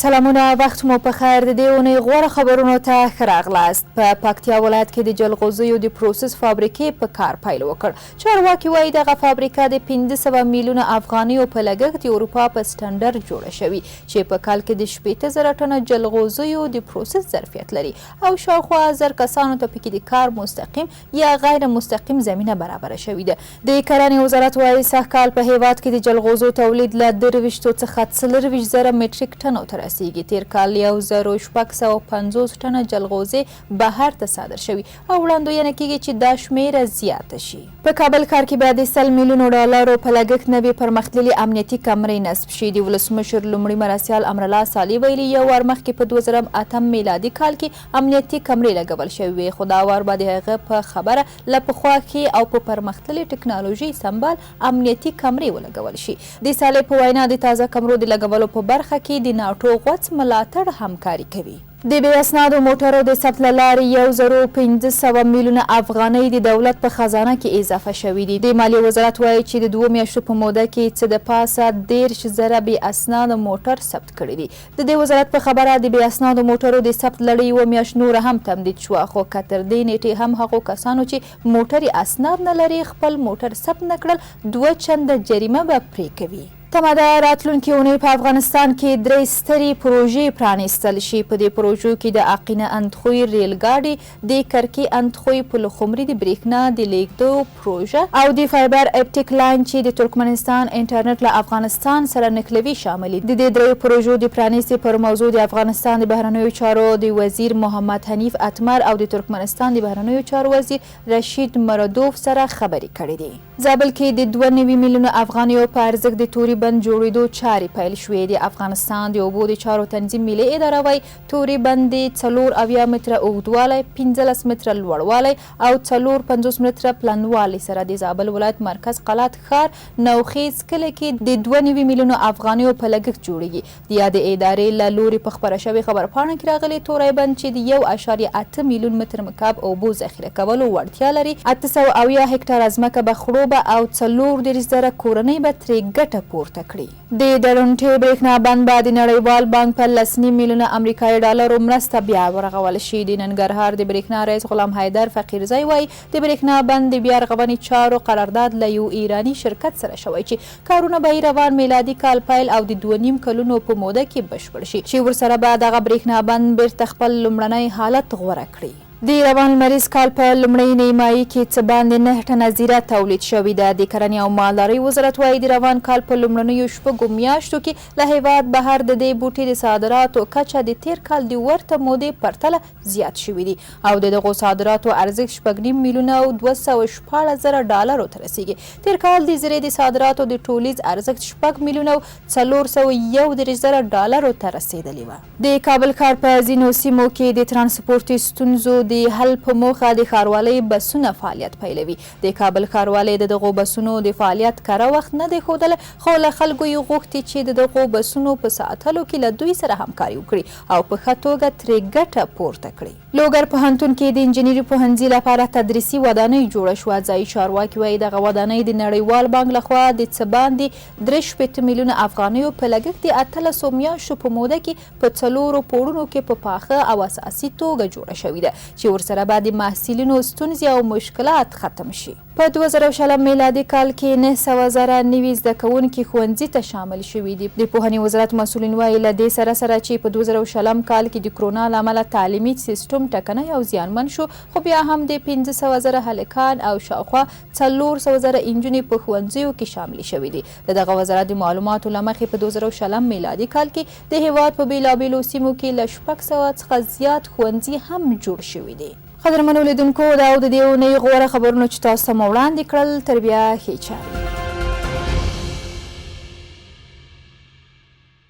سلامونه، وخت مو په خیر. د دې اونۍ غوره خبرونو ته ښه راغلاست. په پکتیا ولایت کې د جلغوزیو د پروسس فابریکې په کار پیل وکړ. چارواکي وایي دغه فابریکه د 500 میلیونه افغانیو په لګښت د اروپا په سټنډرډ جوړه شوې چې په کال کې د 80,000 ټنه جلغوزیو د پروسس ظرفیت لري او شاوخوا 1000 کسانو ته پکې د کار مستقیم یا غیر مستقیم زمینه برابره شوې ده. د کرنې وزارت وایي سږ کال په هیواد کې د جلغوزو تولید له 23 څخه 40,000 میټریک ټنو ته رسیږي. تیر کال 1650 ټنه جلغوزي بهر ته صادر شوي او وړاندوینه کیږي چې دا شمیره زیاته شي. په کابل ښار کې باید د 100 میلیونو ډالرو په لګښت نوې پرمختللې امنیتي کمرې نصب شي. د ولسمشر لومړي مرستیال امرالله صالح ویلي یو وار مخکې په 2008 میلادي کال کې امنیتي کمرې لګول شوې وې، خو دا وار به د هغه په خبره له پخوا ښې او په پرمختللې ټکنالوژي سمبال امنیتي کمرې ولګول شي. د صالح په وینا د تازه کمرو د لګولو په برخه کې د ناټو غوڅ ملاتړ همکاري کوي. د بې اسنادو موټرو د ثبت له لارې 1500 میلیونه افغانۍ د دولت په خزانه کې اضافه شوي دي. د مالیې وزارت وایي چې د 2 میاشتو په موده کې څه د پاسه 13,000 بې اسناده موټر ثبت کړي دي. د دې وزارت په خبره د بې اسنادو موټرو د ثبت لړۍ 1 میاشت نور هم تمدید شوه، خو که تر دې نیټې هم هغو کسانو چې موټر اسناد نه لري خپل موټر ثبت نه کړل 2 چنده جریمه به پرې کوي. تمه ده راتلونکې اونۍ په افغانستان کې 3 سترې پروژې پرانیستل شي. په دې پروژو کې د عقینه اندخوی ریل ګاډي، د کرکي اندخوی پل خمري د بریښنا د لیږدو پروژه او د فایبر اپټیک لاین چې د ترکمنستان انټرنیټ له افغانستان سره نښلوي شامل دي. د دې 3 پروژو د پرانیستې پر موضوع د افغانستان د بهرنیو چارو د وزیر محمد حنیف اتمر او د ترکمنستان د بهرنیو چارو وزیر رشید مرادوف سره خبرې کړې دي. زابل کې د 2 میلیونه افغانیو په ارزښت د توري بند جوړېدو چارې پیل شوې. د افغانستان د اوبو د چارو تنظیم ملي اداره وایي توري بند د 4 متره اوږدوالی، 15 متره لوړوالی او 450 متره پلنوالی سره د زابل ولایت مرکز قلات ښار نوخیز کلي کې د 2 میلیونو افغانیو په لګښت جوړیږي. د یادې ادارې له لوري په خپره شوې خبرپاڼه کې راغلی توری بند چې د 1.8 میلیون متر مکعب اوبو ذخیره کولو وړتیا لري، 870 هکټاره ځمکه به خړوبه او 34,000 کورنۍ به ترې ګټه پورته کړي. د ډرونټې برېښنا بند به د نړیوال بانک په 10 میلیونه امریکایي ډالرو مرسته بیا ورغول شي. د ننګرهار د برېښنا رئیس غلام حیدر فقیرزی وایي د برېښنا بند د بیا رغونې چارو قرارداد له یو ایراني شرکت سره شوی چې کارونه به روان میلادي کال پیل او د 2.5 کلونو په موده کې بشپړ شي چې ورسره به دغه برېښنا بند بیرته خپل لومړنی حالت غوره کړي. د روان لمریز کال په لومړۍ نیمایي کې څه باندې 9 ټنه زیره تولید شوې ده. د کرنې او مالدارۍ وزارت وایي د روان کال په لومړنیو 6 میاشتو کې له هیواد بهر د دې بوټي د صادراتو کچه د تیر کال د ورته مودې پرتله زیات شوي دي او د دغو صادراتو ارزښت 2.5 میلیونه او 214,000 ډالرو ته رسیږي. تیر کال د زیرې د صادراتو د ټولیز ارزښت 4 میلیونه او 411,000 ډالرو ته رسیدلی و. د کابل ښار په ځینو سیمو کې د ترانسپورتي ستونزو د حل په موخه د ښاروالۍ بسونه فعالیت پیلوي. د کابل ښاروالۍ د دغو بسونو د فعالیت کره وخت نه دی ښودلی، خو له خلکو یې غوښتي چې د دغو بسونو په ساتلو کې له دوی سره همکاري وکړي او په ښه توګه ترې ګټه پورته کړي. لوګر پوهنتون کې د انجینري پوهنځي لپاره تدریسي ودانۍ جوړه شوه. ځایي چارواکي وایي دغه ودانۍ د نړیوال بانک لخوا د څه باندې 63 میلیونه افغانیو په لګښت د 18 میاشتو په موده کې په 4 پوړونو کې په پاخه او اساسي توګه جوړه شوې ده چې ورسره به د محصلینو ستونزې او مشکلات ختم شي. په 2020 میلادي کال کې 900,000 نوي زده کوونکي ښوونځي ته شامل شوي دي. د پوهنې وزارت مسؤلین وایي له دې سره سره چې په 2020 کال کې د کرونا له امله تعلیمي سیستم ټکنی او زیانمن شو، خو بیا هم د 500,000 هلکان او شاوخوا 400,000 انجونې په ښوونځیو کې شامل شوي دي. د دغه وزارت د معلوماتو له مخې په 2020 میلادي کال کې د هیواد په بیلابیلو سیمو کې له 600 څخه زیات ښوونځي هم جوړ شوي دي. قدرمنو لیدونکو دا د دې اونۍ غوره خبرونه چې تاسو ته مو وړاندې کړل، تر بیا ښې چارې.